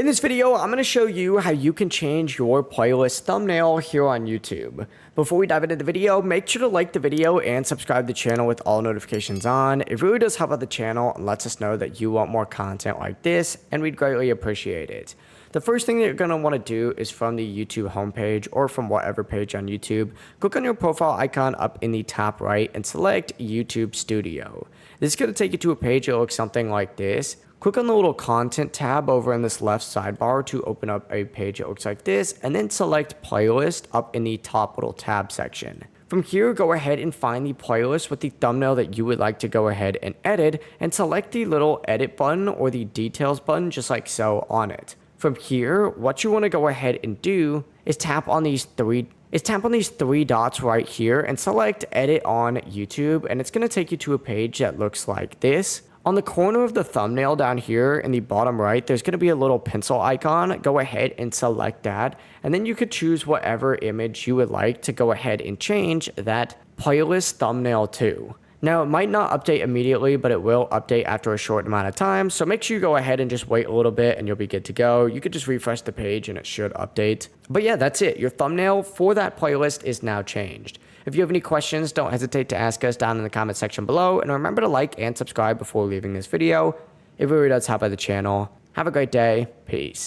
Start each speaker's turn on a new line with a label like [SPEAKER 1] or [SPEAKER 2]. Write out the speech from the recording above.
[SPEAKER 1] this video, I'm going to show you how you can change your playlist thumbnail here on YouTube. Before we dive into the video, make sure to like the video and subscribe to the channel with all notifications on. It really does help out the channel and lets us know that you want more content like this, and we'd greatly appreciate it. The first thing that you're going to want to do is from the YouTube homepage or from whatever page on YouTube, click on your profile icon up in the top right and select YouTube Studio. This is going to take you to a page that looks something like this. Click on the little content tab over in this left sidebar to open up a page that looks like this, and then select playlist up in the top little tab section. From here, go ahead and find the playlist with the thumbnail that you would like to go ahead and edit, and select the little edit button or the details button just like so on it. From here, what you want to go ahead and do is tap on these three dots right here and select edit on YouTube, and it's going to take you to a page that looks like this. On the corner of the thumbnail down here in the bottom right, there's going to be a little pencil icon. Go ahead and select that, and then you could choose whatever image you would like to go ahead and change that playlist thumbnail to. Now, it might not update immediately, but it will update after a short amount of time, so make sure you go ahead and just wait a little bit and you'll be good to go. You could just refresh the page and it should update. But yeah, that's it. Your thumbnail for that playlist is now changed. If you have any questions, don't hesitate to ask us down in the comment section below, and remember to like and subscribe before leaving this video. It really does help out the channel. Have a great day. Peace.